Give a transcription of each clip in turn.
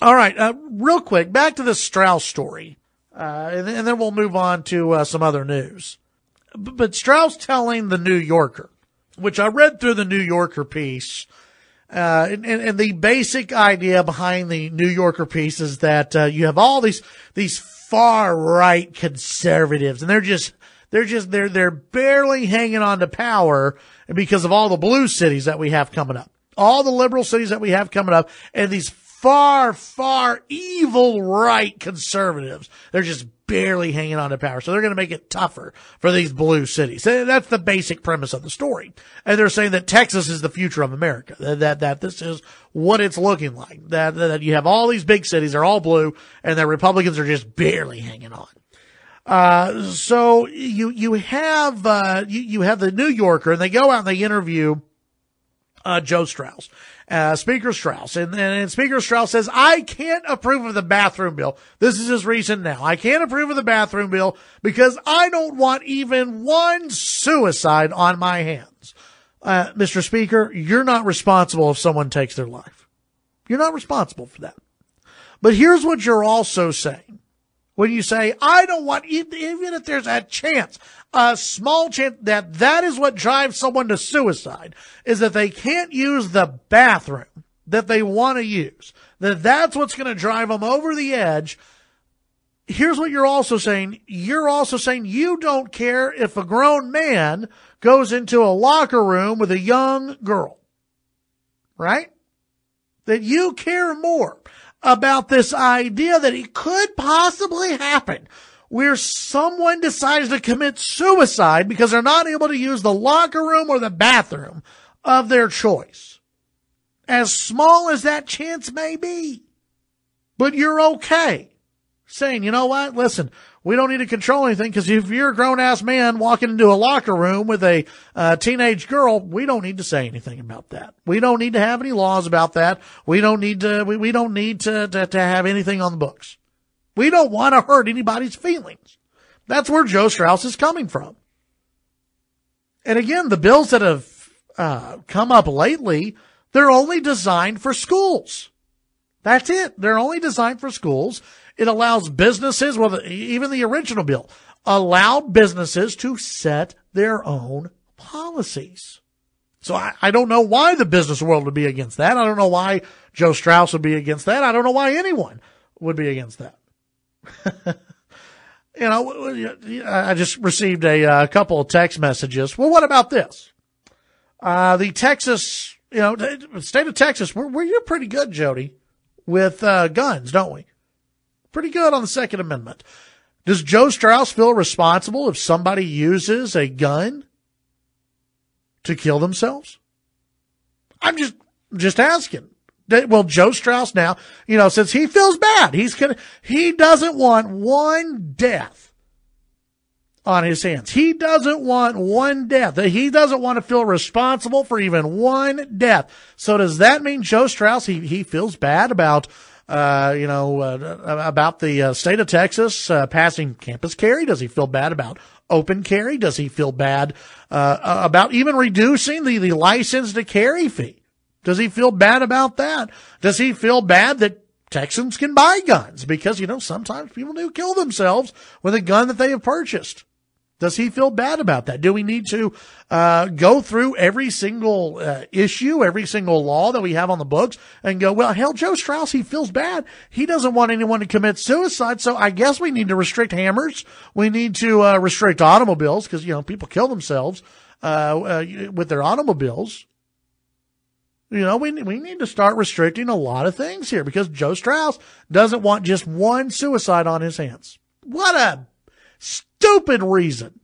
All right, real quick, back to the Straus story, and then we'll move on to some other news. But Straus telling the New Yorker, which I read through the New Yorker piece, and the basic idea behind the New Yorker piece is that you have all these far right conservatives, and they're barely hanging on to power because of all the blue cities that we have coming up, all the liberal cities that we have coming up, and these far evil right conservatives, they're just barely hanging on to power. So they're going to make it tougher for these blue cities. That's the basic premise of the story. And they're saying that Texas is the future of America, that this is what it's looking like, that you have all these big cities, they're all blue, and the Republicans are just barely hanging on. So you have the New Yorker, and they go out and they interview Joe Straus, Speaker Straus. And Speaker Straus says, I can't approve of the bathroom bill. This is his reason now. I can't approve of the bathroom bill because I don't want even one suicide on my hands. Mr. Speaker, you're not responsible if someone takes their life. You're not responsible for that. But here's what you're also saying. When you say, I don't want, even if there's a chance, a small chance that is what drives someone to suicide, is that they can't use the bathroom that they want to use, that's what's going to drive them over the edge. Here's what you're also saying. You're also saying you don't care if a grown man goes into a locker room with a young girl, right? That you care more about this idea that it could possibly happen where someone decides to commit suicide because they're not able to use the locker room or the bathroom of their choice. As small as that chance may be. But you're okay saying, you know what? Listen, we don't need to control anything because if you're a grown-ass man walking into a locker room with a teenage girl, we don't need to say anything about that. We don't need to have any laws about that. We don't need to. We don't need to have anything on the books. We don't want to hurt anybody's feelings. That's where Joe Straus is coming from. And again, the bills that have come up lately, they're only designed for schools. That's it. They're only designed for schools. It allows businesses, well, even the original bill, allowed businesses to set their own policies. So I don't know why the business world would be against that. I don't know why Joe Straus would be against that. I don't know why anyone would be against that. You know, I just received a couple of text messages. Well, what about this? The Texas, state of Texas, we're pretty good, Jody, with guns, don't we? Pretty good on the Second Amendment. Does Joe Straus feel responsible if somebody uses a gun to kill themselves? I'm just asking. Well, Joe Straus now, since he feels bad, he doesn't want one death on his hands. He doesn't want one death. He doesn't want to feel responsible for even one death. So does that mean Joe Straus, he feels bad about about the state of Texas passing campus carry? Does he feel bad about open carry? Does he feel bad about even reducing the license to carry fee? Does he feel bad about that? Does he feel bad that Texans can buy guns? Because, sometimes people do kill themselves with a gun that they have purchased. Does he feel bad about that? Do we need to go through every single issue, every single law that we have on the books and go, well, hell, Joe Straus, he feels bad. He doesn't want anyone to commit suicide, so I guess we need to restrict hammers. We need to restrict automobiles because, people kill themselves with their automobiles. We need to start restricting a lot of things here because Joe Straus doesn't want just one suicide on his hands. What a stupid reason.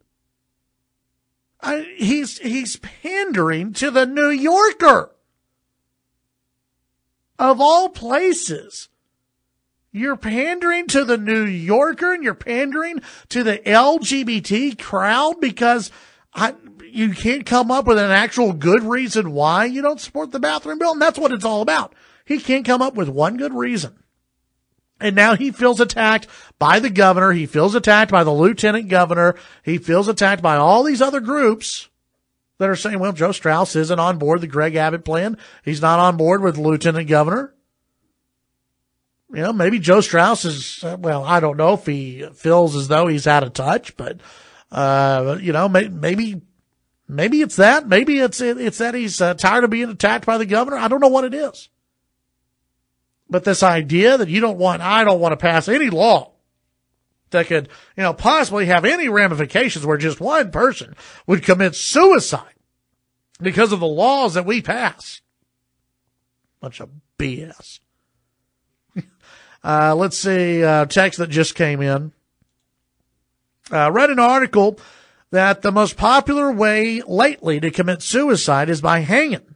He's pandering to the New Yorker. Of all places. You're pandering to the New Yorker and you're pandering to the LGBT crowd because you can't come up with an actual good reason why you don't support the bathroom bill. And that's what it's all about. He can't come up with one good reason. And now he feels attacked by the governor. He feels attacked by the lieutenant governor. He feels attacked by all these other groups that are saying, well, Joe Straus isn't on board the Greg Abbott plan. He's not on board with the lieutenant governor. maybe Joe Straus is, well, I don't know if he feels as though he's out of touch, but, maybe it's that. Maybe it's that he's tired of being attacked by the governor. I don't know what it is. But this idea that I don't want to pass any law that could, possibly have any ramifications where just one person would commit suicide because of the laws that we pass. Bunch of BS. Let's see, text that just came in. Read an article that the most popular way lately to commit suicide is by hanging.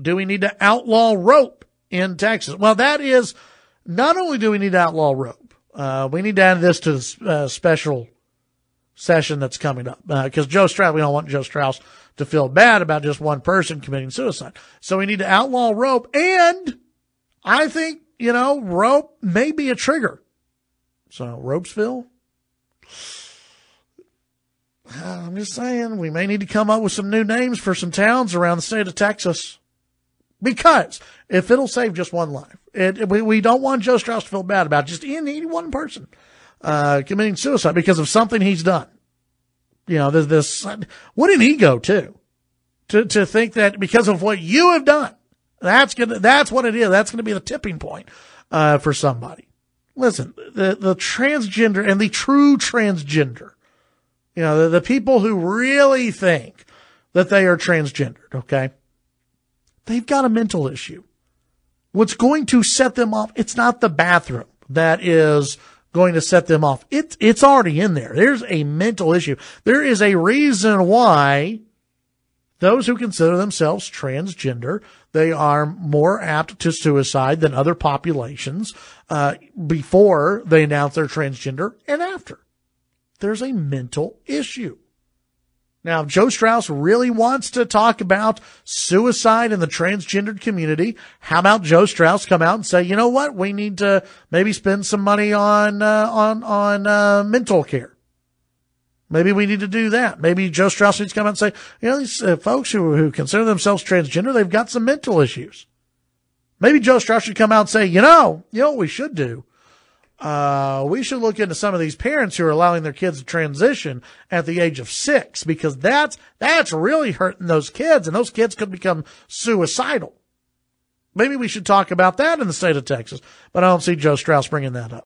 Do we need to outlaw rope in Texas? Well, that is, not only do we need to outlaw rope, we need to add this to the special session that's coming up. Because Joe Straus, we don't want Joe Straus to feel bad about just one person committing suicide. So we need to outlaw rope, and I think, rope may be a trigger. So, Ropesville? I'm just saying, we may need to come up with some new names for some towns around the state of Texas. Because if it'll save just one life, we don't want Joe Straus to feel bad about just any one person committing suicide because of something he's done. What an ego, too. To think that because of what you have done, that's what it is. That's going to be the tipping point, for somebody. Listen, the transgender and the true transgender, the people who really think that they are transgendered, okay? They've got a mental issue. What's going to set them off, it's not the bathroom that is going to set them off. It's already in there. There's a mental issue. There is a reason why those who consider themselves transgender, they are more apt to suicide than other populations before they announce they're transgender and after. There's a mental issue. Now, if Joe Straus really wants to talk about suicide in the transgendered community, how about Joe Straus come out and say, you know what, we need to maybe spend some money on mental care. Maybe we need to do that. Maybe Joe Straus needs to come out and say, these folks who consider themselves transgender, they've got some mental issues. Maybe Joe Straus should come out and say, what we should do? We should look into some of these parents who are allowing their kids to transition at the age of 6, because that's really hurting those kids, and those kids could become suicidal. Maybe we should talk about that in the state of Texas, but I don't see Joe Straus bringing that up.